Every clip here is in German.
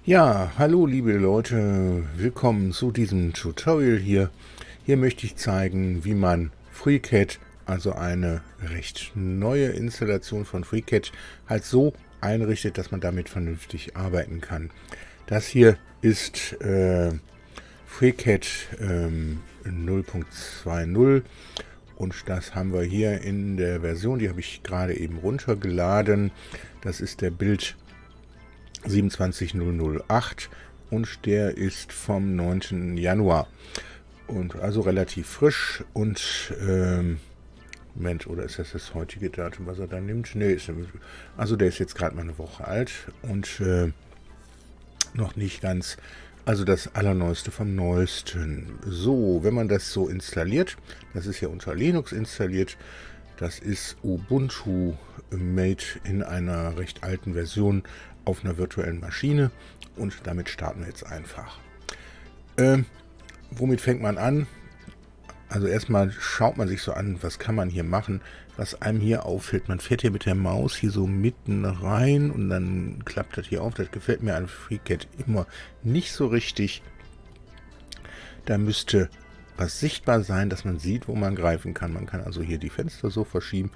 Ja, hallo liebe Leute, willkommen zu diesem Tutorial hier. Hier möchte ich zeigen, wie man FreeCAD, also eine recht neue Installation von FreeCAD, halt so einrichtet, dass man damit vernünftig arbeiten kann. Das hier ist FreeCAD 0.20 und das haben wir hier in der Version, die habe ich gerade eben runtergeladen. Das ist der Bild 27008 und der ist vom 9. Januar. Und also relativ frisch und Moment, oder ist das das heutige Datum, was er da nimmt? Nee, also der ist jetzt gerade mal eine Woche alt und noch nicht ganz, also das Allerneueste vom Neuesten. So, wenn man das so installiert, das ist ja unter Linux installiert, das ist Ubuntu made in einer recht alten Version auf einer virtuellen Maschine und damit starten wir jetzt einfach. Womit fängt man an? Also erstmal schaut man sich so an, was kann man hier machen. Was einem hier auffällt, man fährt hier mit der Maus hier so mitten rein und dann klappt das hier auf. Das gefällt mir an FreeCAD immer nicht so richtig. Da müsste was sichtbar sein, dass man sieht, wo man greifen kann. Man kann also hier die Fenster so verschieben.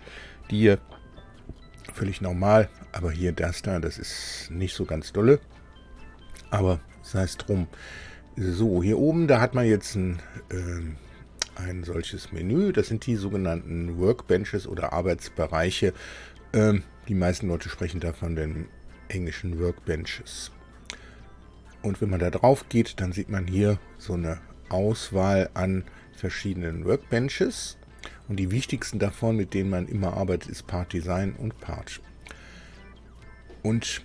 Die hier völlig normal, aber hier das da, das ist nicht so ganz dolle. Aber sei es drum. So, hier oben, da hat man jetzt ein solches Menü. Das sind die sogenannten Workbenches oder Arbeitsbereiche. Die meisten Leute sprechen da von den englischen Workbenches. Und wenn man da drauf geht, dann sieht man hier so eine Auswahl an verschiedenen Workbenches. Und die wichtigsten davon, mit denen man immer arbeitet, ist Part Design und Part. Und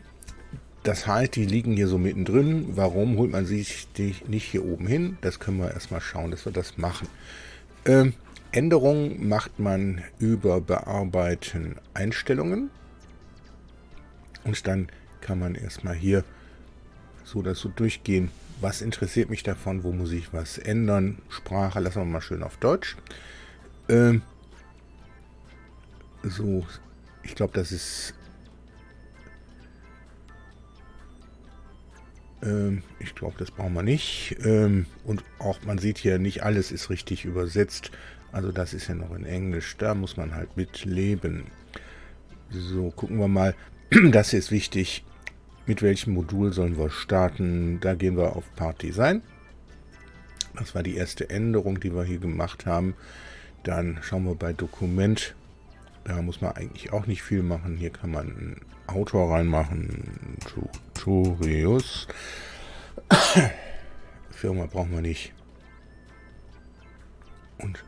das heißt, die liegen hier so mittendrin. Warum holt man sich die nicht hier oben hin? Das können wir erstmal schauen, dass wir das machen. Änderungen macht man über Bearbeiten Einstellungen. Und dann kann man erstmal hier so das so durchgehen. Was interessiert mich davon? Wo muss ich was ändern? Sprache lassen wir mal schön auf Deutsch. So, ich glaube, das ist... ich glaube, das brauchen wir nicht. Und auch, man sieht hier, nicht alles ist richtig übersetzt. Also das ist ja noch in Englisch. Da muss man halt mit leben. So, gucken wir mal. Das hier ist wichtig. Mit welchem Modul sollen wir starten? Da gehen wir auf Part Design. Das war die erste Änderung, die wir hier gemacht haben. Dann schauen wir bei Dokument. Da muss man eigentlich auch nicht viel machen. Hier kann man einen Autor reinmachen. Tutorius. Firma brauchen wir nicht. Und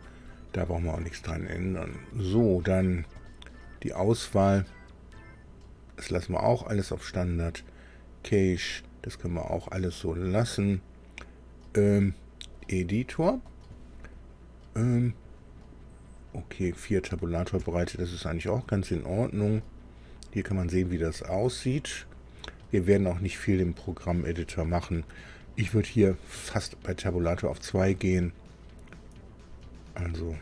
da brauchen wir auch nichts dran ändern. So, dann die Auswahl. Das lassen wir auch alles auf Standard. Cache, das können wir auch alles so lassen. Editor. Okay, 4 Tabulator-Breite, das ist eigentlich auch ganz in Ordnung. Hier kann man sehen, wie das aussieht. Wir werden auch nicht viel im Programm-Editor machen. Ich würde hier fast bei Tabulator auf 2 gehen. Also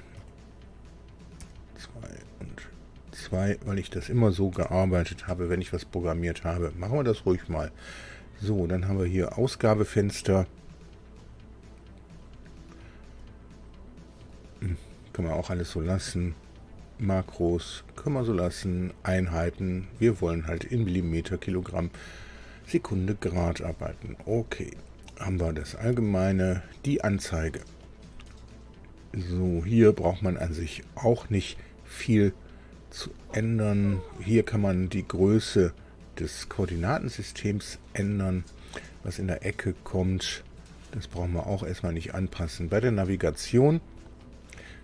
2 und 2, weil ich das immer so gearbeitet habe, wenn ich was programmiert habe. Machen wir das ruhig mal. So, dann haben wir hier Ausgabefenster. Kann man auch alles so lassen. Makros können wir so lassen. Einheiten. Wir wollen halt in Millimeter, Kilogramm, Sekunde, Grad arbeiten. Okay. Haben wir das Allgemeine. Die Anzeige. So, hier braucht man an sich auch nicht viel zu ändern. Hier kann man die Größe des Koordinatensystems ändern, was in der Ecke kommt. Das brauchen wir auch erstmal nicht anpassen. Bei der Navigation,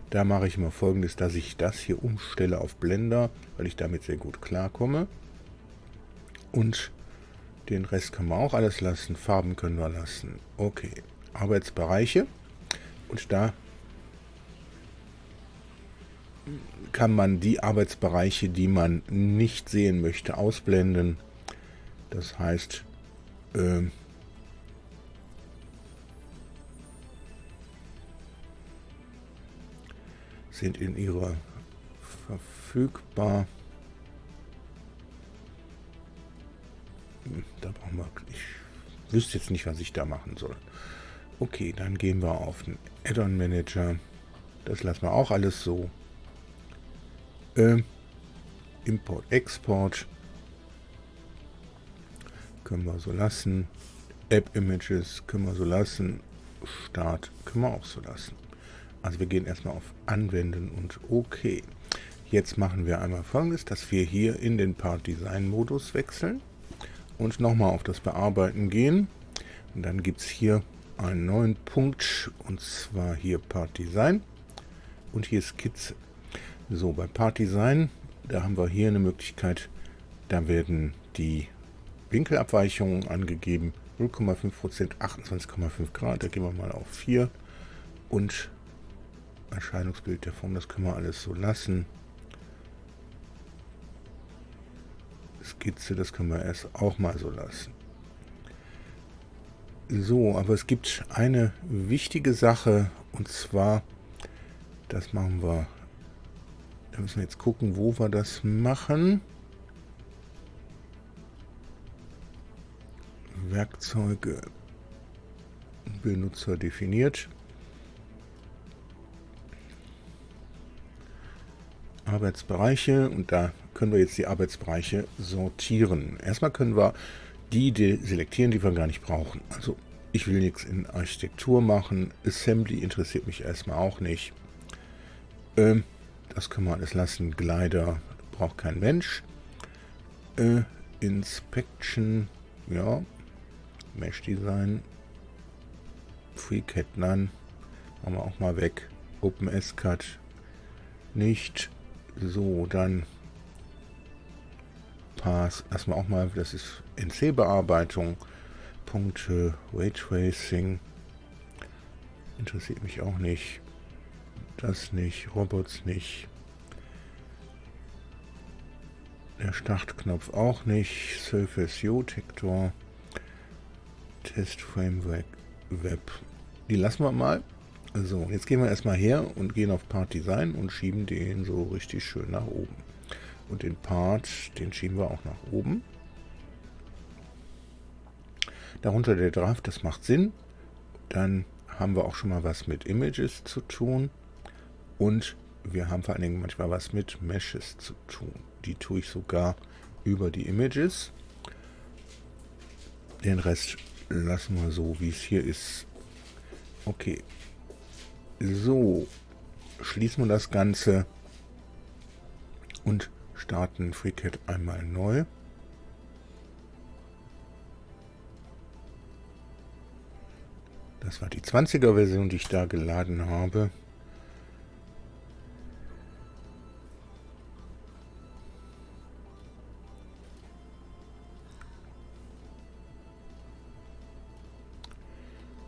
da mache ich mal Folgendes, dass ich das hier umstelle auf Blender, weil ich damit sehr gut klarkomme. Und den Rest können wir auch alles lassen. Farben können wir lassen. Okay, Arbeitsbereiche. Und da kann man die Arbeitsbereiche, die man nicht sehen möchte, ausblenden. Das heißt, sind in ihrer verfügbar. Da brauchen wir nicht wüsste jetzt nicht, was ich da machen soll. Okay, dann gehen wir auf den Add-on Manager. Das lassen wir auch alles so. Import, Export können wir so lassen. App Images können wir so lassen. Start können wir auch so lassen. Also wir gehen erstmal auf Anwenden und OK. Jetzt machen wir einmal Folgendes, dass wir hier in den Part Design Modus wechseln und nochmal auf das Bearbeiten gehen. Und dann gibt es hier einen neuen Punkt, und zwar hier Part Design und hier Skizze. So, bei Part Design, da haben wir hier eine Möglichkeit, da werden die Winkelabweichungen angegeben, 0,5%, 28,5 Grad, da gehen wir mal auf 4 und Erscheinungsbild der Form, das können wir alles so lassen. Skizze, das können wir erst auch mal so lassen. So, aber es gibt eine wichtige Sache, und zwar, das machen wir, da müssen wir jetzt gucken, wo wir das machen. Werkzeuge, Benutzer definiert. Arbeitsbereiche, und da können wir jetzt die Arbeitsbereiche sortieren. Erstmal können wir die selektieren, die wir gar nicht brauchen. Also ich will nichts in Architektur machen. Assembly interessiert mich erstmal auch nicht. Das können wir alles lassen. Glider braucht kein Mensch. Inspection, ja. Mesh Design. FreeCAD None. Machen wir auch mal weg. OpenSCAD nicht. So, dann Pass, lassen wir auch mal, das ist NC-Bearbeitung, Punkte, Raytracing, interessiert mich auch nicht, das nicht, Robots nicht, der Startknopf auch nicht, Surface Geotector, Test Framework Web, die lassen wir mal. So, jetzt gehen wir erstmal her und gehen auf Part Design und schieben den so richtig schön nach oben. Und den Part, den schieben wir auch nach oben. Darunter der Draft, das macht Sinn. Dann haben wir auch schon mal was mit Images zu tun. Und wir haben vor allen Dingen manchmal was mit Meshes zu tun. Die tue ich sogar über die Images. Den Rest lassen wir so, wie es hier ist. Okay. So, schließen wir das Ganze und starten FreeCAD einmal neu. Das war die 20er Version, die ich da geladen habe.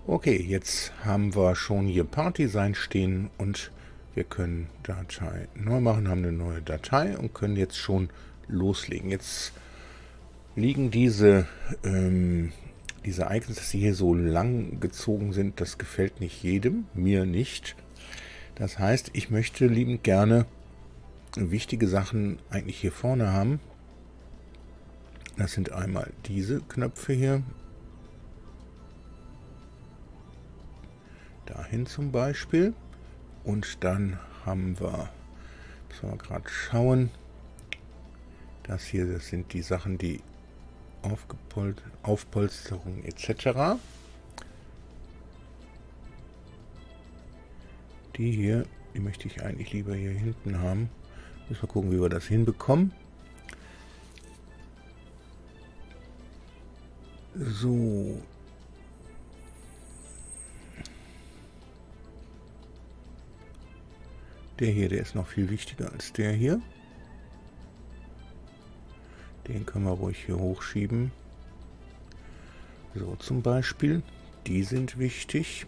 Okay, jetzt haben wir schon hier Part Design stehen und wir können Datei neu machen, haben eine neue Datei und können jetzt schon loslegen. Jetzt liegen diese Icons, dass sie hier so lang gezogen sind, das gefällt nicht jedem, mir nicht. Das heißt, ich möchte liebend gerne wichtige Sachen eigentlich hier vorne haben. Das sind einmal diese Knöpfe hier. Dahin zum Beispiel. Und dann haben wir, müssen wir gerade schauen, das hier, das sind die Sachen, die Aufpolsterung etc. Die hier, die möchte ich eigentlich lieber hier hinten haben. Müssen wir gucken, wie wir das hinbekommen. So. Der hier, der ist noch viel wichtiger als der hier. Den können wir ruhig hier hochschieben. So zum Beispiel. Die sind wichtig.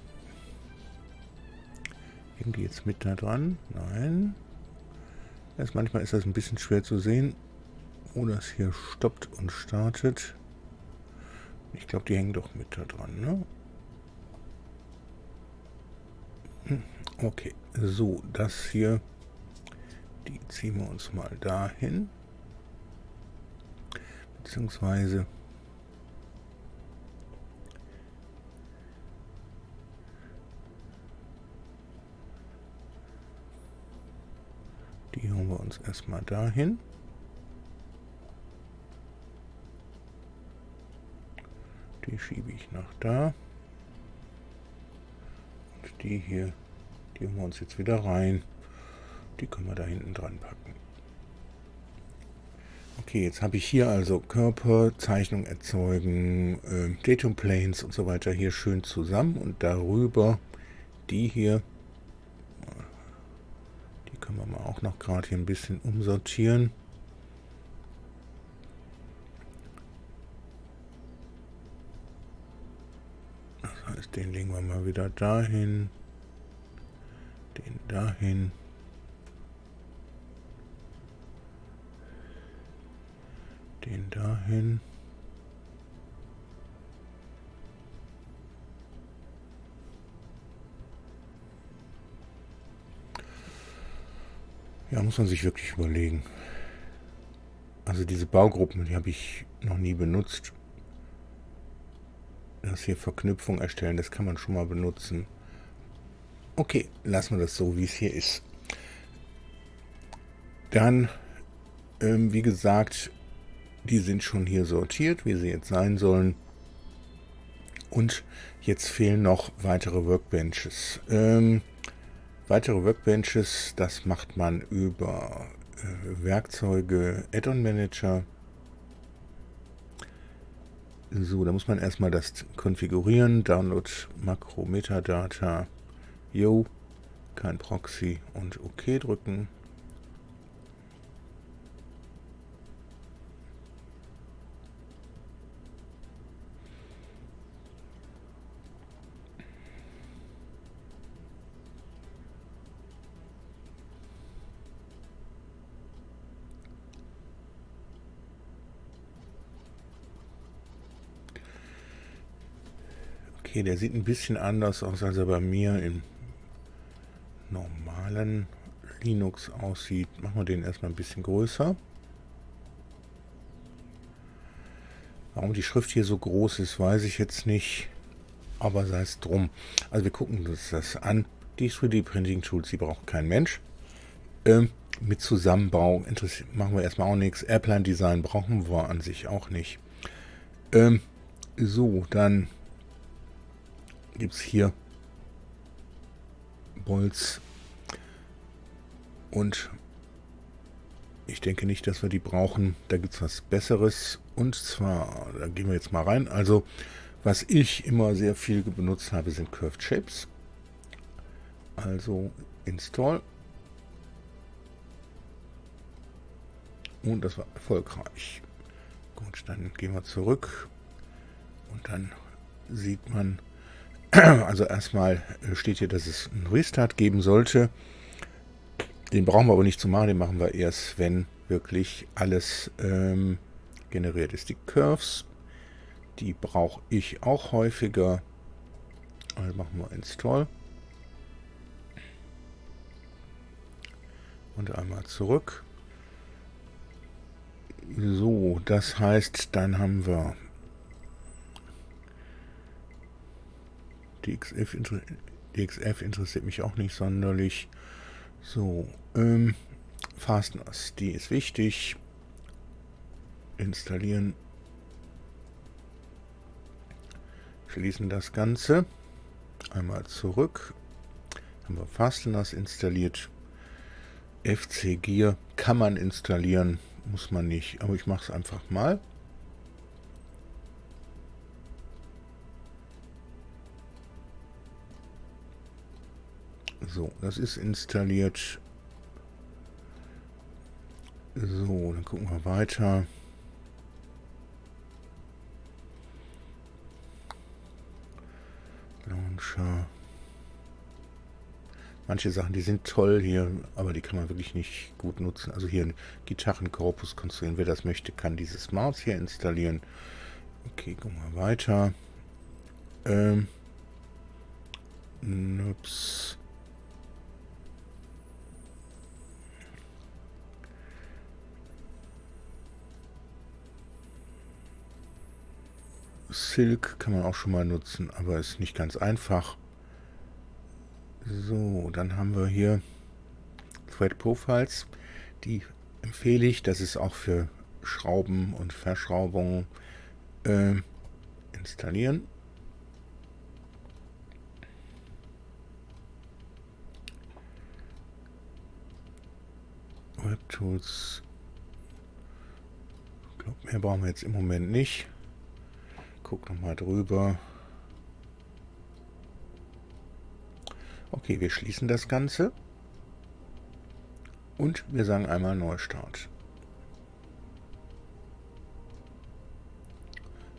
Hängen die jetzt mit da dran? Nein. Manchmal ist das ein bisschen schwer zu sehen, wo das hier stoppt und startet. Ich glaube, die hängen doch mit da dran, ne? Okay, so, das hier, die ziehen wir uns mal dahin. Beziehungsweise Die holen wir uns erstmal dahin. Die schiebe ich nach da. Und die hier, die holen wir uns jetzt wieder rein. Die können wir da hinten dran packen. Okay, jetzt habe ich hier also Körper, Zeichnung erzeugen, Datum Planes und so weiter hier schön zusammen. Und darüber die hier, die können wir mal auch noch gerade hier ein bisschen umsortieren. Das heißt, den legen wir mal wieder dahin, den dahin. Den dahin. Ja, muss man sich wirklich überlegen. Also diese Baugruppen, die habe ich noch nie benutzt. Das hier Verknüpfung erstellen, das kann man schon mal benutzen. Okay, lassen wir das so, wie es hier ist. Dann, wie gesagt, die sind schon hier sortiert, wie sie jetzt sein sollen. Und jetzt fehlen noch weitere Workbenches. Weitere Workbenches, das macht man über Werkzeuge, Add-on Manager. So, da muss man erstmal das konfigurieren. Download Makro Metadata. Jo, kein Proxy und OK drücken. Okay, der sieht ein bisschen anders aus, als er bei mir im normalen Linux aussieht. Machen wir den erstmal ein bisschen größer. Warum die Schrift hier so groß ist, weiß ich jetzt nicht. Aber sei es drum. Also wir gucken uns das an. Die 3D-Printing-Tools, die braucht kein Mensch. Mit Zusammenbau machen wir erstmal auch nichts. Airplane-Design brauchen wir an sich auch nicht. So, dann gibt es hier Bolts. Und ich denke nicht, dass wir die brauchen. Da gibt es was Besseres. Und zwar, da gehen wir jetzt mal rein. Also, was ich immer sehr viel benutzt habe, sind Curved Shapes. Also, Install. Und das war erfolgreich. Gut, dann gehen wir zurück. Und dann sieht man, also erstmal steht hier, dass es einen Restart geben sollte. Den brauchen wir aber nicht zu machen, den machen wir erst, wenn wirklich alles generiert ist. Die Curves, die brauche ich auch häufiger. Also machen wir Install. Und einmal zurück. So, das heißt, dann haben wir die XF interessiert mich auch nicht sonderlich. So, Fasteners, die ist wichtig. Installieren. Schließen das Ganze. Einmal zurück. Haben wir Fasteners installiert. FC Gear kann man installieren, muss man nicht, aber ich mache es einfach mal. So, das ist installiert. So, dann gucken wir weiter. Launcher. Manche Sachen, die sind toll hier, aber die kann man wirklich nicht gut nutzen. Also hier ein Gitarrenkorpus konstruieren. Wer das möchte, kann dieses Maus hier installieren. Okay, gucken wir weiter. Ups. Silk kann man auch schon mal nutzen, aber ist nicht ganz einfach. So, dann haben wir hier Thread Profiles. Die empfehle ich, das ist auch für Schrauben und Verschraubungen installieren. WebTools. Ich glaube, mehr brauchen wir jetzt im Moment nicht. Guck nochmal drüber. Okay, wir schließen das Ganze. Und wir sagen einmal Neustart.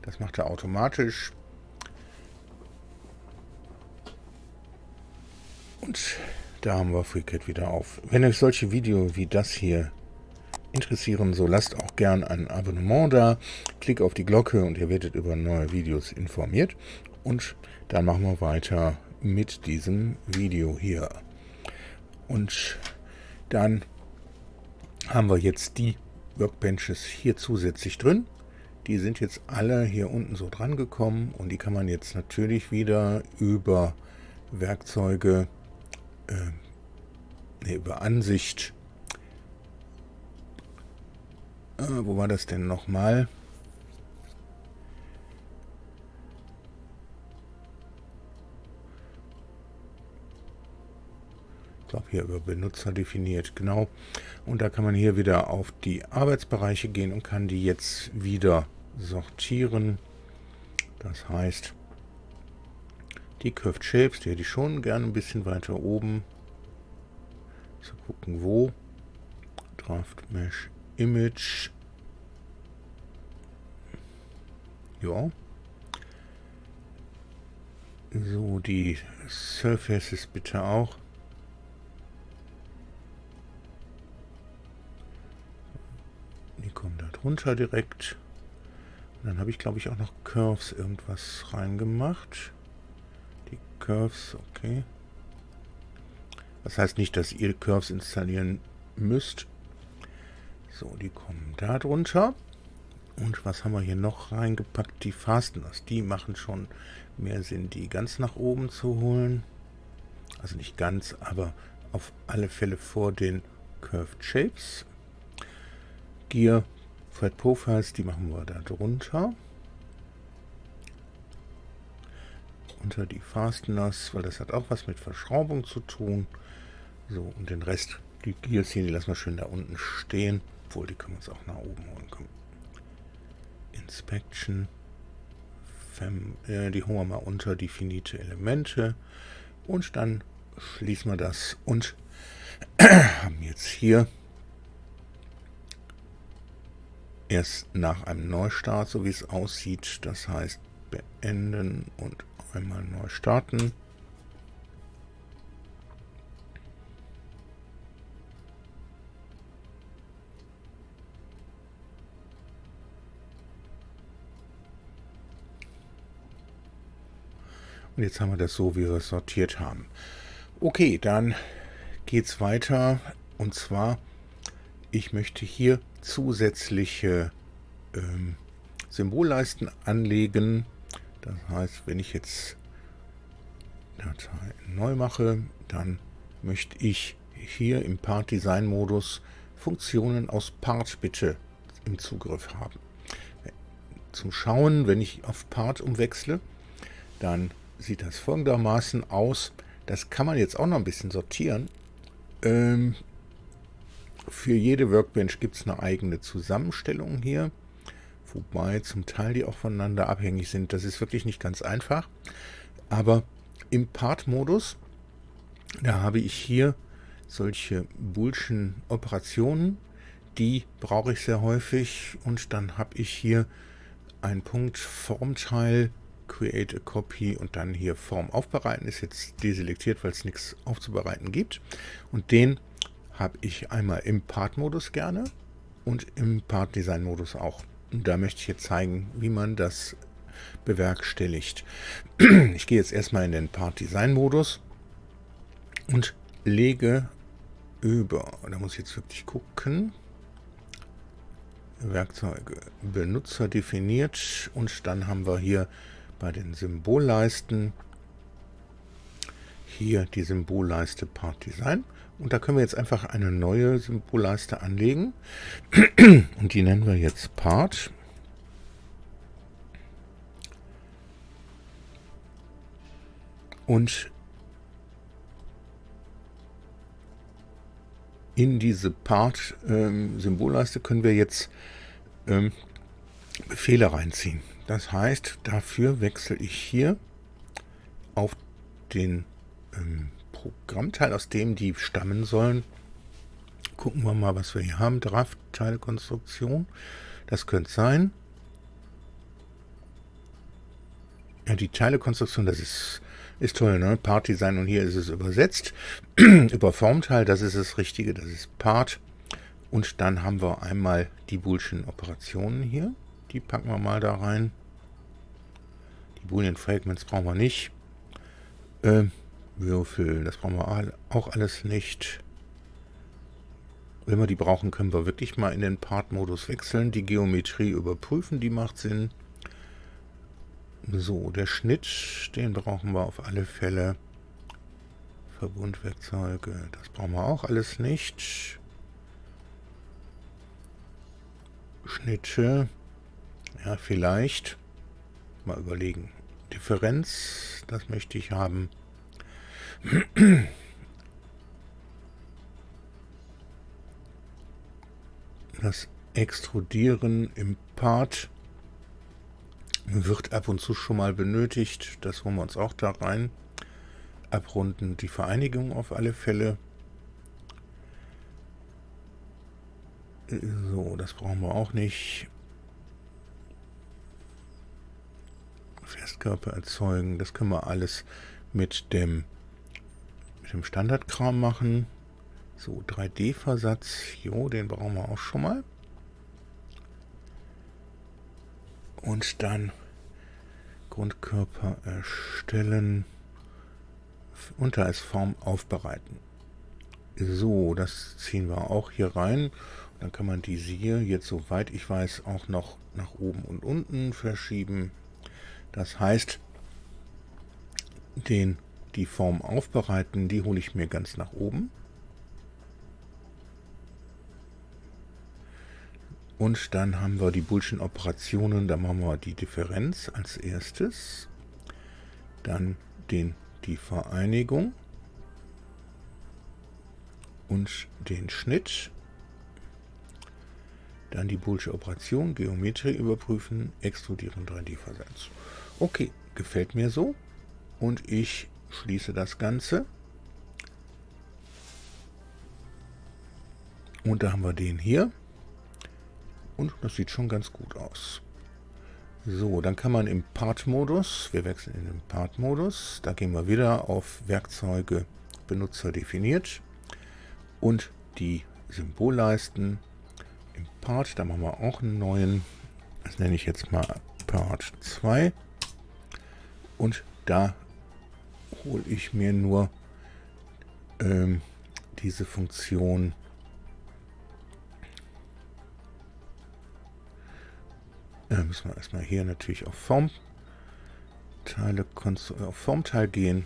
Das macht er automatisch. Und da haben wir FreeCAD wieder auf. Wenn euch solche Videos wie das hier interessieren, so lasst auch gern ein Abonnement da. Klickt auf die Glocke und ihr werdet über neue Videos informiert. Und dann machen wir weiter mit diesem Video hier. Und dann haben wir jetzt die Workbenches hier zusätzlich drin. Die sind jetzt alle hier unten so dran gekommen und die kann man jetzt natürlich wieder über Werkzeuge, über Ansicht, wo war das denn nochmal? Ich glaube hier über Benutzer definiert, genau. Und da kann man hier wieder auf die Arbeitsbereiche gehen und kann die jetzt wieder sortieren. Das heißt, die Curved Shapes, die hätte ich schon gerne ein bisschen weiter oben. Zu gucken, wo. Draft Mesh Image. Ja. So, die Surfaces bitte auch. Die kommen da drunter direkt. Und dann habe ich, glaube ich, auch noch Curves irgendwas reingemacht. Die Curves, okay. Das heißt nicht, dass ihr Curves installieren müsst. So, die kommen da drunter. Und was haben wir hier noch reingepackt? Die Fasteners. Die machen schon mehr Sinn, die ganz nach oben zu holen. Also nicht ganz, aber auf alle Fälle vor den Curved Shapes. Gear, Thread Profiles, die machen wir da drunter. Unter die Fasteners, weil das hat auch was mit Verschraubung zu tun. So, und den Rest, die Gears hier, die lassen wir schön da unten stehen. Obwohl, die können wir uns auch nach oben holen. Komm. Inspection. Die holen wir mal unter definite Elemente. Und dann schließen wir das und haben jetzt hier erst nach einem Neustart, so wie es aussieht, das heißt beenden und einmal neu starten. Und jetzt haben wir das so, wie wir es sortiert haben. Okay, dann geht es weiter. Und zwar, ich möchte hier zusätzliche Symbolleisten anlegen. Das heißt, wenn ich jetzt Datei neu mache, dann möchte ich hier im Part Design Modus Funktionen aus Part bitte im Zugriff haben. Zum Schauen, wenn ich auf Part umwechsle, dann sieht das folgendermaßen aus. Das kann man jetzt auch noch ein bisschen sortieren. Für jede Workbench gibt es eine eigene Zusammenstellung hier, wobei zum Teil die auch voneinander abhängig sind. Das ist wirklich nicht ganz einfach. Aber im Part-Modus, da habe ich hier solche boolschen Operationen, die brauche ich sehr häufig. Und dann habe ich hier einen Punkt Formteil, Create a Copy und dann hier Form aufbereiten. Ist jetzt deselektiert, weil es nichts aufzubereiten gibt. Und den habe ich einmal im Part-Modus gerne und im Part-Design-Modus auch. Und da möchte ich jetzt zeigen, wie man das bewerkstelligt. Ich gehe jetzt erstmal in den Part-Design-Modus und lege über, da muss ich jetzt wirklich gucken, Werkzeuge, Benutzer definiert und dann haben wir hier bei den Symbolleisten hier die Symbolleiste Part Design Und da können wir jetzt einfach eine neue Symbolleiste anlegen. Und die nennen wir jetzt Part. Und in diese Part-Symbolleiste können wir jetzt Befehle reinziehen. Das heißt, dafür wechsle ich hier auf den Programmteil, aus dem die stammen sollen. Gucken wir mal, was wir hier haben. Draft-Teilekonstruktion. Das könnte sein. Ja, die Teilekonstruktion, das ist toll, ne? Part-Design, und hier ist es übersetzt. Über Formteil, das ist das Richtige, das ist Part. Und dann haben wir einmal die Boolschen Operationen hier. Die packen wir mal da rein. Die Boolean Fragments brauchen wir nicht. Würfel, das brauchen wir auch alles nicht. Wenn wir die brauchen, können wir wirklich mal in den Part-Modus wechseln. Die Geometrie überprüfen, die macht Sinn. So, der Schnitt, den brauchen wir auf alle Fälle. Verbundwerkzeuge, das brauchen wir auch alles nicht. Schnitte, ja, vielleicht. Mal überlegen. Differenz, das möchte ich haben. Das Extrudieren im Part wird ab und zu schon mal benötigt. Das holen wir uns auch da rein. Abrunden die Vereinigung auf alle Fälle. So, das brauchen wir auch nicht. Festkörper erzeugen, das können wir alles mit dem Standardkram machen. So, 3D-Versatz, jo, den brauchen wir auch schon mal. Und dann Grundkörper erstellen und da ist Form aufbereiten. So, das ziehen wir auch hier rein. Dann kann man diese hier jetzt, soweit ich weiß, auch noch nach oben und unten verschieben. Das heißt, die Form aufbereiten, die hole ich mir ganz nach oben. Und dann haben wir die Boolschen Operationen, da machen wir die Differenz als erstes. Dann die Vereinigung und den Schnitt. Dann die Boolsche Operation, Geometrie überprüfen, extrudieren, 3D-Versatz. Okay, gefällt mir so. Und ich schließe das Ganze. Und da haben wir den hier. Und das sieht schon ganz gut aus. So, dann kann man im Part-Modus, wir wechseln in den Part-Modus, da gehen wir wieder auf Werkzeuge, Benutzer definiert und die Symbolleisten im Part, da machen wir auch einen neuen, das nenne ich jetzt mal Part 2 und da hole ich mir nur diese Funktion müssen wir erstmal hier natürlich auf Formteil gehen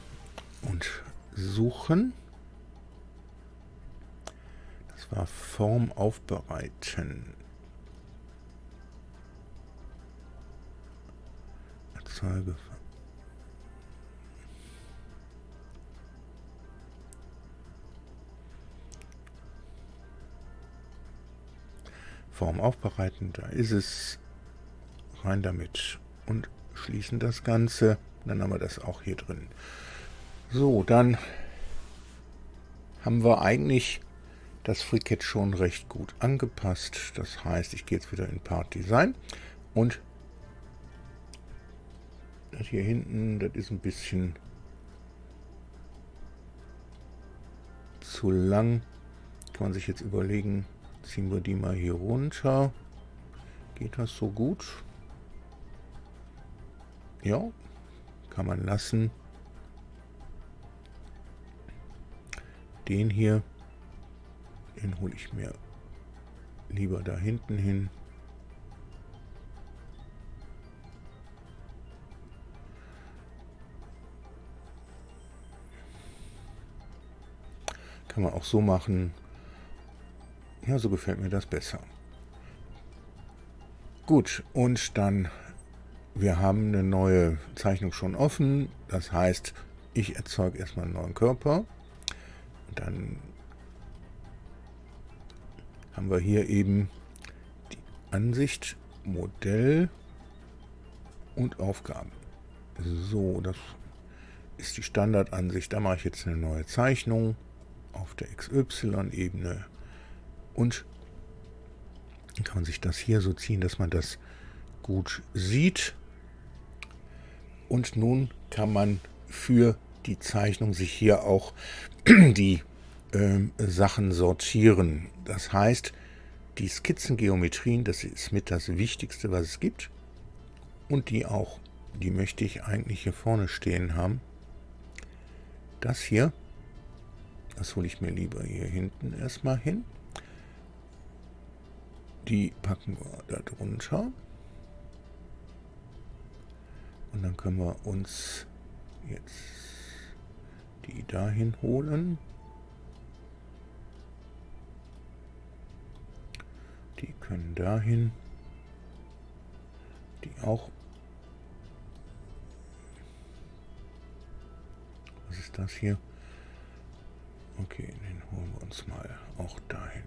und suchen. Das war Form aufbereiten. Erzeuge. Form aufbereiten, da ist es. Rein damit und schließen das Ganze. Dann haben wir das auch hier drin. So, dann haben wir eigentlich das FreeCAD schon recht gut angepasst. Das heißt, ich gehe jetzt wieder in Part Design und das hier hinten, das ist ein bisschen zu lang. Kann man sich jetzt überlegen, ziehen wir die mal hier runter. Geht das so gut? Ja, kann man lassen. Den hier, den hole ich mir lieber da hinten hin. Kann man auch so machen. Ja, so gefällt mir das besser. Gut, und dann, wir haben eine neue Zeichnung schon offen. Das heißt, ich erzeuge erstmal einen neuen Körper. Und dann haben wir hier eben die Ansicht, Modell und Aufgaben. So, das ist die Standardansicht. Da mache ich jetzt eine neue Zeichnung auf der XY-Ebene. Und dann kann man sich das hier so ziehen, dass man das gut sieht. Und nun kann man für die Zeichnung sich hier auch die Sachen sortieren. Das heißt, die Skizzengeometrien, das ist mit das Wichtigste, was es gibt. Und die möchte ich eigentlich hier vorne stehen haben. Das hier, das hole ich mir lieber hier hinten erstmal hin. Die packen wir da drunter. Und dann können wir uns jetzt die dahin holen. Die können dahin. Die auch. Was ist das hier? Okay, den holen wir uns mal auch dahin.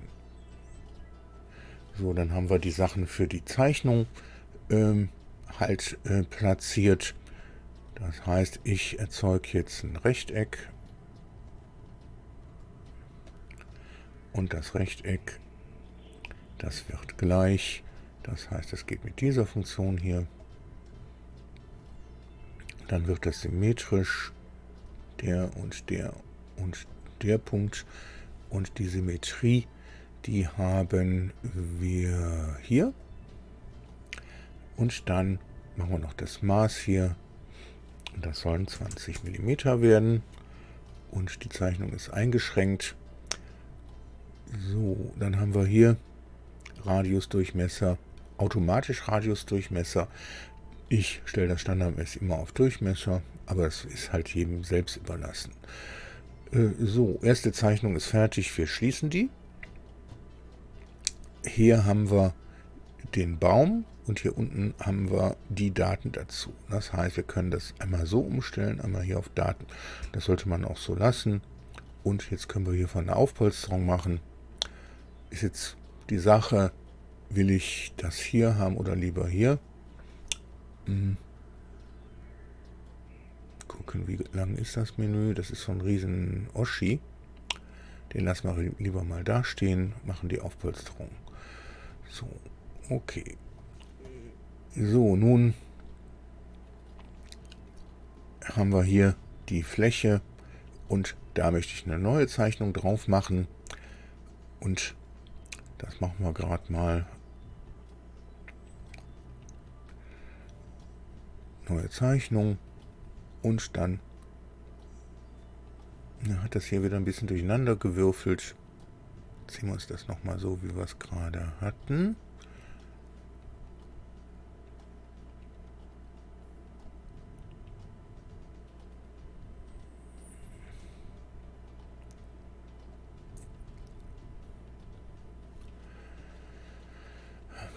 So, dann haben wir die Sachen für die Zeichnung platziert. Das heißt, ich erzeuge jetzt ein Rechteck. Und das Rechteck, das wird gleich. Das heißt, es geht mit dieser Funktion hier. Dann wird das symmetrisch. Der und der und der Punkt. Und die Symmetrie, die haben wir hier. Und dann machen wir noch das Maß hier. Und das sollen 20 mm werden. Und die Zeichnung ist eingeschränkt. So, dann haben wir hier Radiusdurchmesser, automatisch Radiusdurchmesser. Ich stelle das standardmäßig immer auf Durchmesser, aber es ist halt jedem selbst überlassen. So, erste Zeichnung ist fertig, wir schließen die. Hier haben wir den Baum und hier unten haben wir die Daten dazu. Das heißt, wir können das einmal so umstellen, einmal hier auf Daten. Das sollte man auch so lassen. Und jetzt können wir hier von der Aufpolsterung machen. Ist jetzt die Sache, will ich das hier haben oder lieber hier? Gucken, wie lang ist das Menü. Das ist so ein riesen Oschi. Den lassen wir lieber mal da stehen, machen die Aufpolsterung. So, okay. So, nun haben wir hier die Fläche und da möchte ich eine neue Zeichnung drauf machen. Und das machen wir gerade mal. Neue Zeichnung. Und dann hat das hier wieder ein bisschen durcheinander gewürfelt. Ziehen wir uns das nochmal so, wie wir es gerade hatten.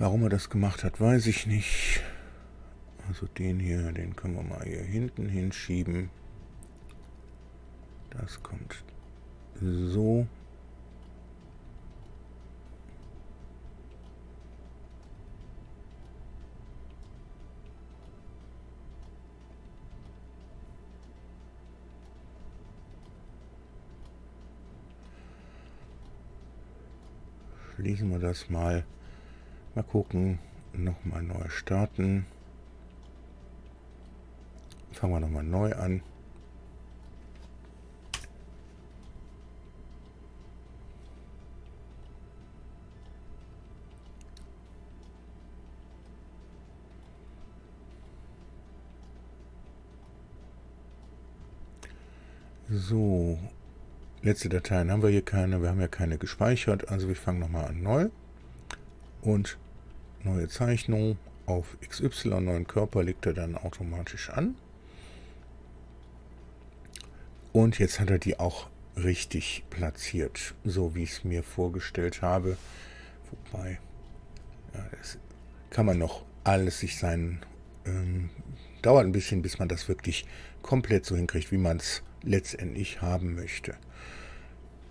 Warum er das gemacht hat, weiß ich nicht. Also den hier, den können wir mal hier hinten hinschieben. Das kommt so. Schließen wir das mal. Mal gucken. Nochmal neu starten. Fangen wir nochmal neu an. So, letzte Dateien haben wir hier keine, wir haben ja keine gespeichert, also wir fangen nochmal an neu und neue Zeichnung auf XY, neuen Körper legt er dann automatisch an. Und jetzt hat er die auch richtig platziert, so wie ich es mir vorgestellt habe. Wobei, ja, das kann man noch alles sich dauert ein bisschen, bis man das wirklich komplett so hinkriegt, wie man es letztendlich haben möchte.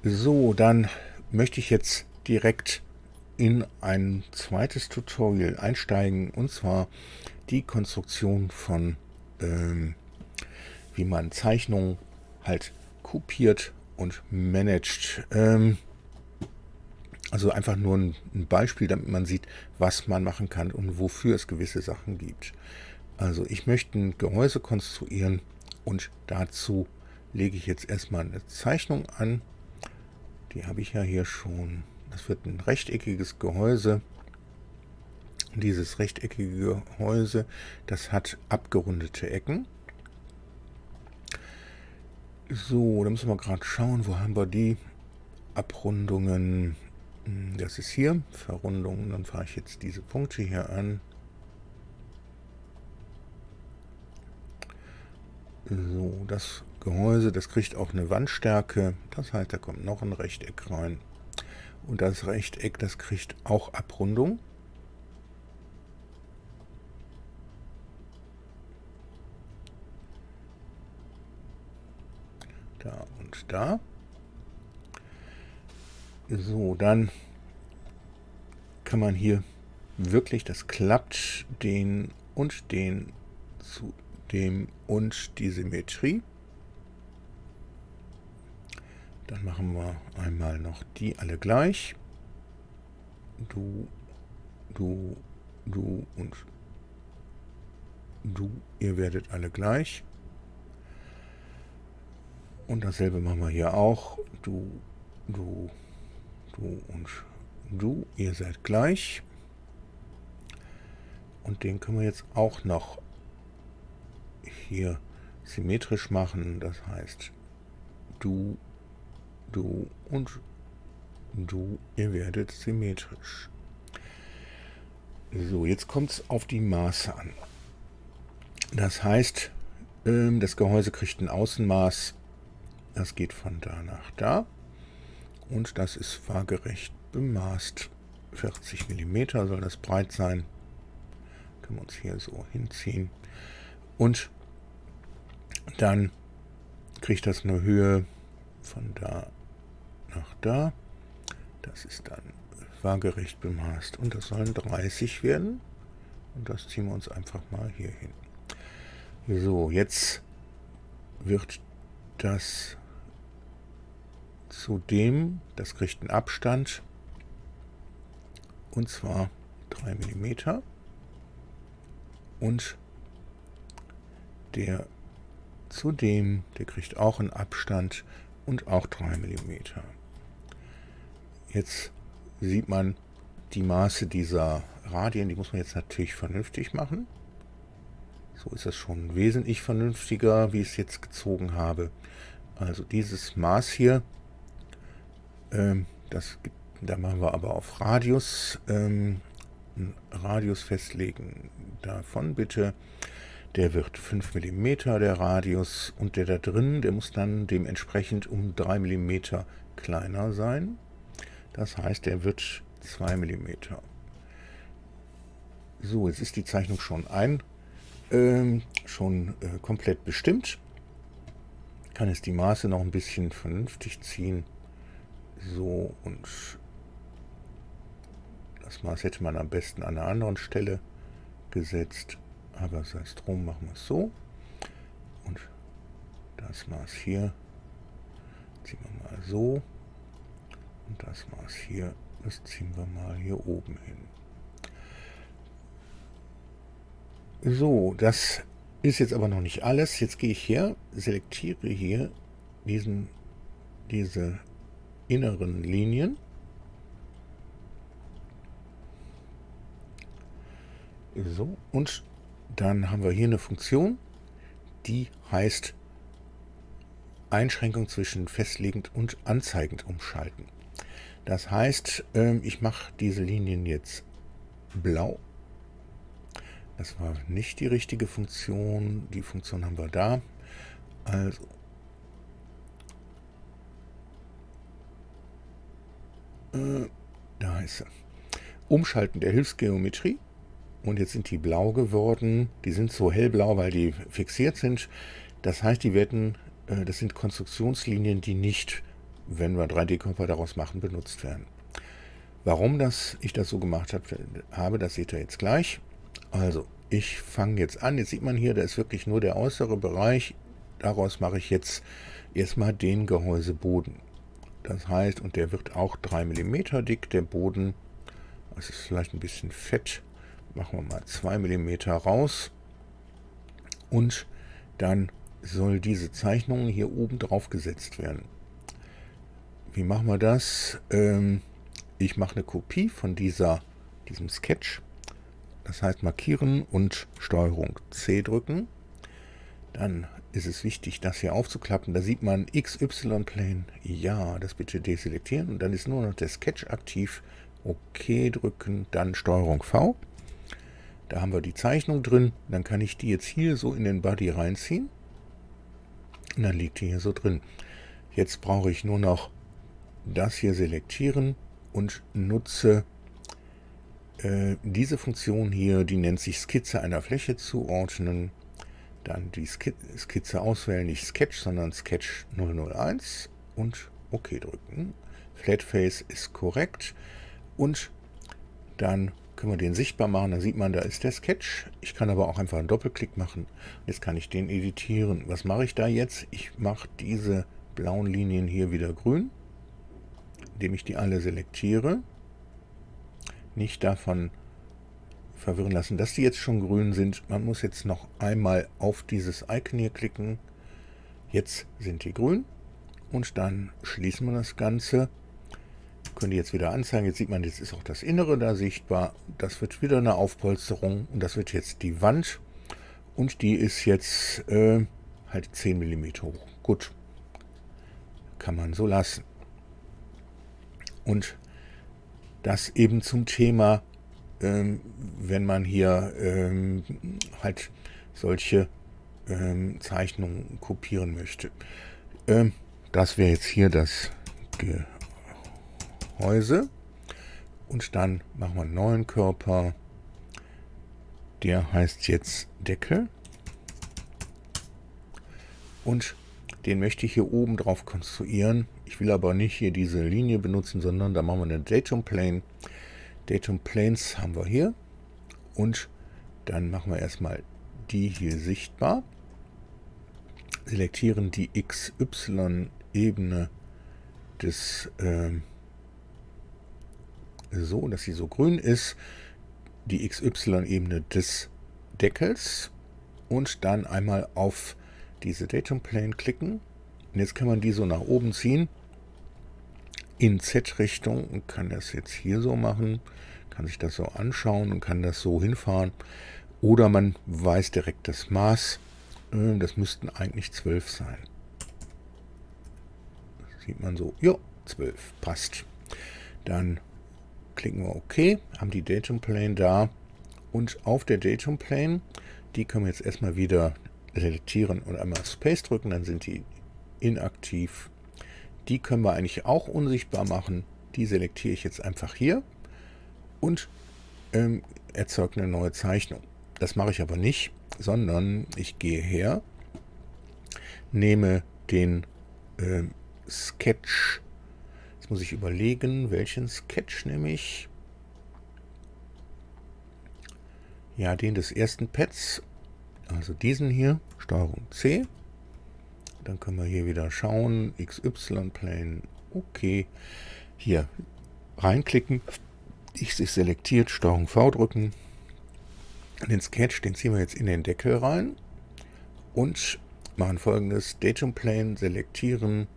So, dann möchte ich jetzt direkt in ein zweites Tutorial einsteigen, und zwar die Konstruktion von, wie man Zeichnungen halt kopiert und managt. Also einfach nur ein Beispiel, damit man sieht, was man machen kann und wofür es gewisse Sachen gibt. Also ich möchte ein Gehäuse konstruieren und dazu lege ich jetzt erstmal eine Zeichnung an. Die habe ich ja hier schon. Das wird ein rechteckiges Gehäuse. Dieses rechteckige Gehäuse, das hat abgerundete Ecken. So, da müssen wir gerade schauen, wo haben wir die Abrundungen. Das ist hier, Verrundungen. Dann fahre ich jetzt diese Punkte hier an. So, das Gehäuse, das kriegt auch eine Wandstärke. Das heißt, da kommt noch ein Rechteck rein. Und das Rechteck, das kriegt auch Abrundung. Da und da. So, dann kann man hier wirklich, das klappt, den und den zu dem und die Symmetrie. Dann machen wir einmal noch die alle gleich. Du, du, du und du, ihr werdet alle gleich. Und dasselbe machen wir hier auch. Du, du, du und du, ihr seid gleich. Und den können wir jetzt auch noch hier symmetrisch machen. Das heißt, du, du und du, ihr werdet symmetrisch. So, jetzt kommt es auf die Maße an. Das heißt, das Gehäuse kriegt ein Außenmaß. Das geht von da nach da. Und das ist waagerecht bemaßt. 40 mm soll das breit sein. Können wir uns hier so hinziehen. Und dann kriegt das eine Höhe von da nach da. Das ist dann waagerecht bemaßt. Und das sollen 30 werden. Und das ziehen wir uns einfach mal hier hin. So, jetzt wird das zudem, das kriegt einen Abstand. Und zwar 3 mm. Und der zudem, der kriegt auch einen Abstand und auch 3 mm. Jetzt sieht man die Maße dieser Radien, die muss man jetzt natürlich vernünftig machen. So ist das schon wesentlich vernünftiger, wie ich es jetzt gezogen habe. Also dieses Maß hier, da machen wir aber auf Radius, einen Radius festlegen. Davon bitte, der wird 5 mm der Radius, und der da drin, der muss dann dementsprechend um 3 mm kleiner sein. Das heißt, der wird 2 mm. So, jetzt ist die Zeichnung schon komplett bestimmt. Ich kann jetzt die Maße noch ein bisschen vernünftig ziehen. So, und das Maß hätte man am besten an einer anderen Stelle gesetzt. Aber sei es drum, machen wir es so. Und das Maß hier ziehen wir mal so. Und das Maß hier, das ziehen wir mal hier oben hin. So, das ist jetzt aber noch nicht alles. Jetzt gehe ich her, selektiere hier diese inneren Linien. So, und dann haben wir hier eine Funktion, die heißt Einschränkung zwischen festlegend und anzeigend umschalten. Das heißt, ich mache diese Linien jetzt blau. Das war nicht die richtige Funktion. Die Funktion haben wir da. Also Da ist er. Umschalten der Hilfsgeometrie. Und jetzt sind die blau geworden. Die sind so hellblau, weil die fixiert sind. Das heißt, das sind Konstruktionslinien, die nicht, wenn wir 3D-Körper daraus machen, benutzt werden. Warum ich das so gemacht habe, das seht ihr jetzt gleich. Also, ich fange jetzt an. Jetzt sieht man hier, da ist wirklich nur der äußere Bereich. Daraus mache ich jetzt erstmal den Gehäuseboden. Das heißt, und der wird auch 3 mm dick, der Boden. Das ist vielleicht ein bisschen fett. Machen wir mal 2 mm raus. Und dann soll diese Zeichnung hier oben drauf gesetzt werden. Wie machen wir das? Ich mache eine Kopie von diesem Sketch. Das heißt markieren und STRG C drücken. Dann ist es wichtig, das hier aufzuklappen. Da sieht man XY-Plane. Ja, das bitte deselektieren. Und dann ist nur noch der Sketch aktiv. OK drücken, dann STRG V. Da haben wir die Zeichnung drin. Dann kann ich die jetzt hier so in den Body reinziehen. Und dann liegt die hier so drin. Jetzt brauche ich nur noch das hier selektieren und nutze diese Funktion hier, die nennt sich Skizze einer Fläche zuordnen. Dann die Skizze auswählen, nicht Sketch, sondern Sketch 001 und OK drücken. Flatface ist korrekt und dann können wir den sichtbar machen. Da sieht man, da ist der Sketch. Ich kann aber auch einfach einen Doppelklick machen. Jetzt kann ich den editieren. Was mache ich da jetzt? Ich mache diese blauen Linien hier wieder grün, indem ich die alle selektiere. Nicht davon verwirren lassen, dass die jetzt schon grün sind. Man muss jetzt noch einmal auf dieses Icon hier klicken. Jetzt sind die grün und dann schließen wir das Ganze. Können die jetzt wieder anzeigen. Jetzt sieht man, jetzt ist auch das Innere da sichtbar. Das wird wieder eine Aufpolsterung und das wird jetzt die Wand und die ist jetzt halt 10 mm hoch. Gut, kann man so lassen. Und das eben zum Thema, wenn man hier halt solche Zeichnungen kopieren möchte. Das wäre jetzt hier das Gehäuse. Und dann machen wir einen neuen Körper. Der heißt jetzt Deckel. Und den möchte ich hier oben drauf konstruieren. Ich will aber nicht hier diese Linie benutzen, sondern da machen wir eine Datum Plane. Datum Planes haben wir hier. Und dann machen wir erstmal die hier sichtbar. Selektieren die XY-Ebene des so, dass sie so grün ist. Die XY-Ebene des Deckels. Und dann einmal auf diese Datum Plane klicken. Und jetzt kann man die so nach oben ziehen. In Z-Richtung und kann das jetzt hier so machen. Kann sich das so anschauen und kann das so hinfahren. Oder man weiß direkt das Maß. Das müssten eigentlich 12 sein. Das sieht man so. Ja, 12. Passt. Dann klicken wir OK. Haben die Datum Plane da. Und auf der Datum Plane, die können wir jetzt erstmal wieder selektieren und einmal Space drücken. Dann sind die inaktiv. Die können wir eigentlich auch unsichtbar machen. Die selektiere ich jetzt einfach hier und erzeuge eine neue Zeichnung. Das mache ich aber nicht, sondern ich gehe her, nehme den Sketch. Jetzt muss ich überlegen, welchen Sketch nehme ich. Ja, den des ersten Pads, also diesen hier, STRG C. Dann können wir hier wieder schauen, XY-Plane, OK. Hier reinklicken, ich sich selektiert, STRG V drücken. Den Sketch, den ziehen wir jetzt in den Deckel rein und machen folgendes, Datum Plane selektieren,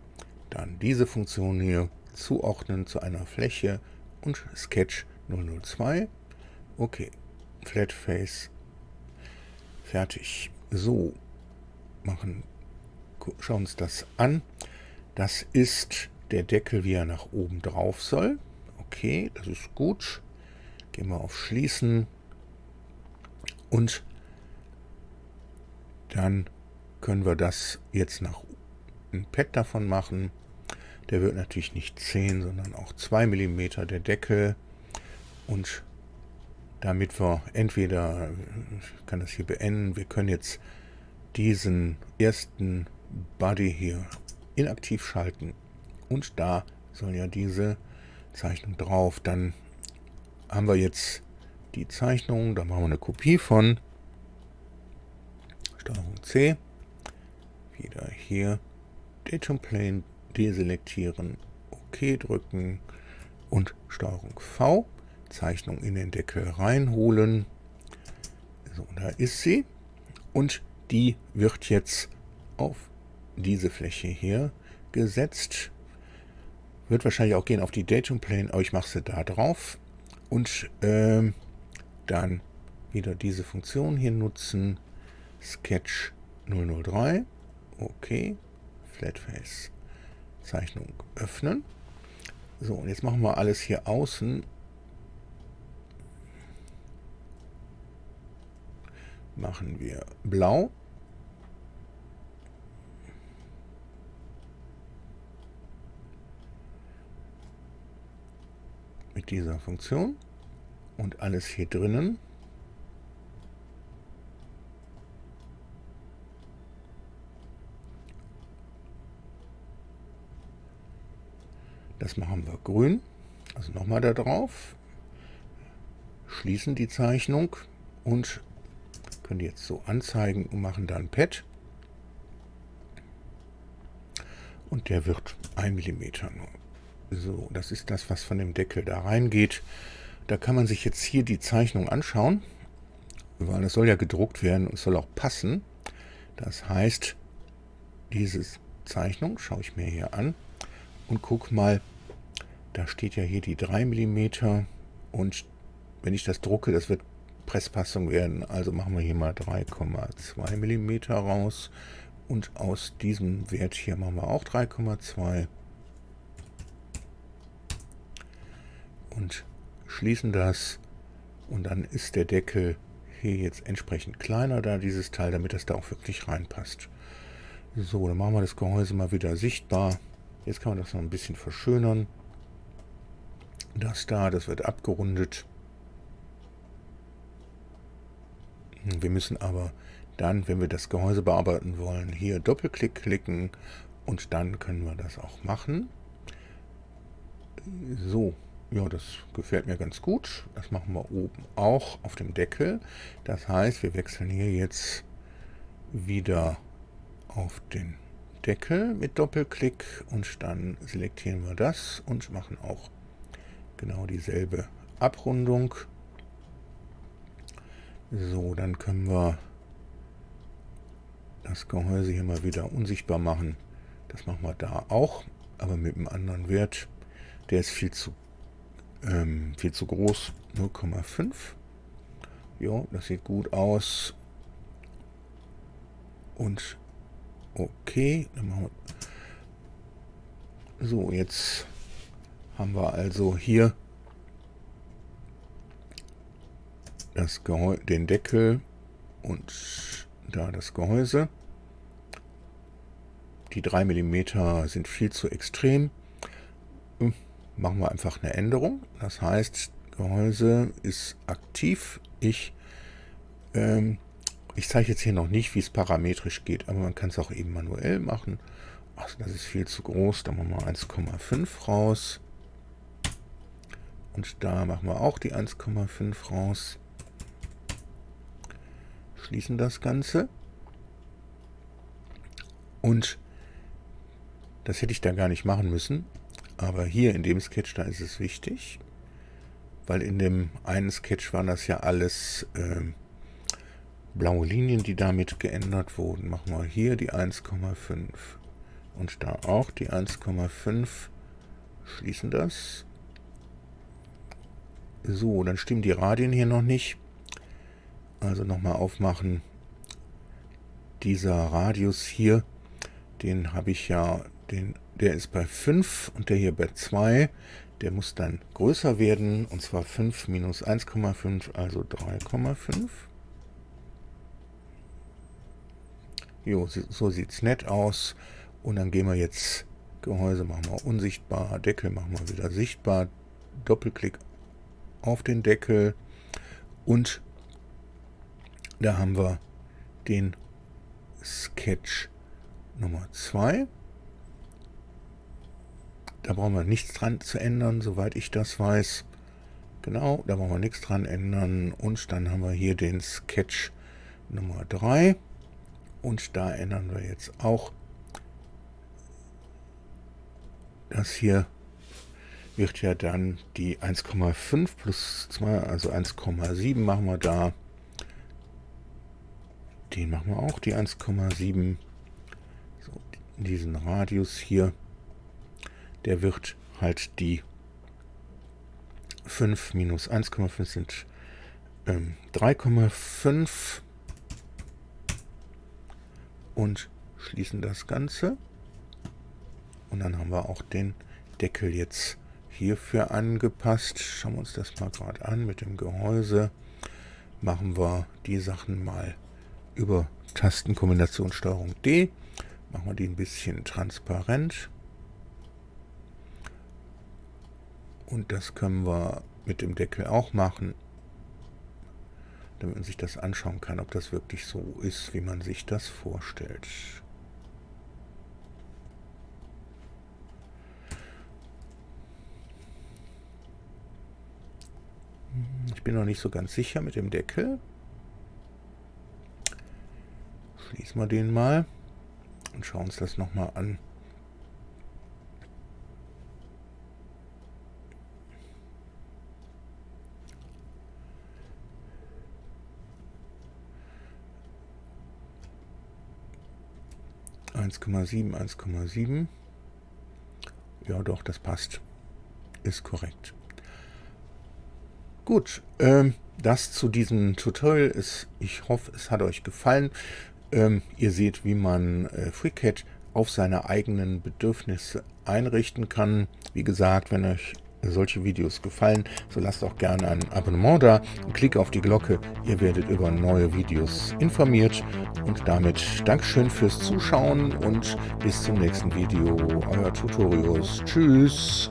dann diese Funktion hier zuordnen zu einer Fläche und Sketch 002. OK, Flat Face, fertig. So, schauen uns das an. Das ist der Deckel, wie er nach oben drauf soll. Okay, das ist gut. Gehen wir auf Schließen. Und dann können wir das jetzt nach ein Pad davon machen. Der wird natürlich nicht 10, sondern auch 2 mm der Deckel. Und damit wir entweder, ich kann das hier beenden, wir können jetzt diesen ersten Body hier inaktiv schalten. Und da soll ja diese Zeichnung drauf. Dann haben wir jetzt die Zeichnung, da machen wir eine Kopie von. Steuerung C. Wieder hier Datum Plane deselektieren, OK drücken und Steuerung V. Zeichnung in den Deckel reinholen. So, da ist sie. Und die wird jetzt auf diese Fläche hier gesetzt. Wird wahrscheinlich auch gehen auf die Datum Plane, aber ich mache sie da drauf. Und dann wieder diese Funktion hier nutzen. Sketch 003. Okay. Flatface. Zeichnung öffnen. So, und jetzt machen wir alles hier außen. Machen wir blau. Mit dieser Funktion. Und alles hier drinnen. Das machen wir grün. Also nochmal da drauf. Schließen die Zeichnung und können die jetzt so anzeigen und machen dann Pad. Und der wird 1 mm nur. So, das ist das, was von dem Deckel da reingeht. Da kann man sich jetzt hier die Zeichnung anschauen, weil es soll ja gedruckt werden und es soll auch passen. Das heißt, diese Zeichnung schaue ich mir hier an und guck mal, da steht ja hier die 3 mm und wenn ich das drucke, das wird Presspassung werden. Also machen wir hier mal 3,2 mm raus und aus diesem Wert hier machen wir auch 3,2 und schließen das und dann ist der Deckel hier jetzt entsprechend kleiner da, dieses Teil, damit das da auch wirklich reinpasst. So, dann machen wir das Gehäuse mal wieder sichtbar. Jetzt kann man das noch ein bisschen verschönern. Das da, das wird abgerundet. Wir müssen aber dann, wenn wir das Gehäuse bearbeiten wollen, hier Doppelklick klicken und dann können wir das auch machen. So, ja, das gefällt mir ganz gut. Das machen wir oben auch auf dem Deckel. Das heißt, wir wechseln hier jetzt wieder auf den Deckel mit Doppelklick und dann selektieren wir das und machen auch genau dieselbe Abrundung. So, dann können wir das Gehäuse hier mal wieder unsichtbar machen. Das machen wir da auch, aber mit einem anderen Wert. Der ist viel zu groß, 0,5. Jo, das sieht gut aus. Und okay, dann machen wir. So, jetzt haben wir also hier den Deckel und da das Gehäuse. Die 3 mm sind viel zu extrem. Machen wir einfach eine Änderung. Das heißt, Gehäuse ist aktiv. Ich zeige jetzt hier noch nicht, wie es parametrisch geht, aber man kann es auch eben manuell machen. Ach, das ist viel zu groß. Da machen wir 1,5 raus. Und da machen wir auch die 1,5 raus. Schließen das Ganze. Und das hätte ich da gar nicht machen müssen. Aber hier in dem Sketch, da ist es wichtig. Weil in dem einen Sketch waren das ja alles blaue Linien, die damit geändert wurden. Machen wir hier die 1,5. Und da auch die 1,5. Schließen das. So, dann stimmen die Radien hier noch nicht. Also nochmal aufmachen. Dieser Radius hier, den habe ich ja, der ist bei 5 und der hier bei 2. Der muss dann größer werden, und zwar 5 minus 1,5, also 3,5. Jo, so sieht es nett aus. Und dann gehen wir jetzt Gehäuse machen wir unsichtbar, Deckel machen wir wieder sichtbar, Doppelklick auf den Deckel und da haben wir den Sketch Nummer 2. Da brauchen wir nichts dran zu ändern, soweit ich das weiß. Genau, da brauchen wir nichts dran ändern. Und dann haben wir hier den Sketch Nummer 3. Und da ändern wir jetzt auch. Das hier wird ja dann die 1,5 plus 2, also 1,7 machen wir da. Den machen wir auch, die 1,7. So, diesen Radius hier, der wird halt die 5 minus 1,5 sind 3,5 und schließen das Ganze. Und dann haben wir auch den Deckel jetzt hierfür angepasst. Schauen wir uns das mal gerade an mit dem Gehäuse. Machen wir die Sachen mal über Tastenkombination STRG D. Machen wir die ein bisschen transparent. Und das können wir mit dem Deckel auch machen, damit man sich das anschauen kann, ob das wirklich so ist, wie man sich das vorstellt. Ich bin noch nicht so ganz sicher mit dem Deckel. Schließen wir den mal und schauen uns das nochmal an. ,7. Ja, doch, das passt. Ist korrekt. Gut, das zu diesem Tutorial ist, ich hoffe, es hat euch gefallen. Ihr seht, wie man FreeCAD auf seine eigenen Bedürfnisse einrichten kann. Wie gesagt, wenn euch solche Videos gefallen, so lasst auch gerne ein Abonnement da und klickt auf die Glocke. Ihr werdet über neue Videos informiert. Und damit Dankeschön fürs Zuschauen und bis zum nächsten Video. Euer Tutorius. Tschüss.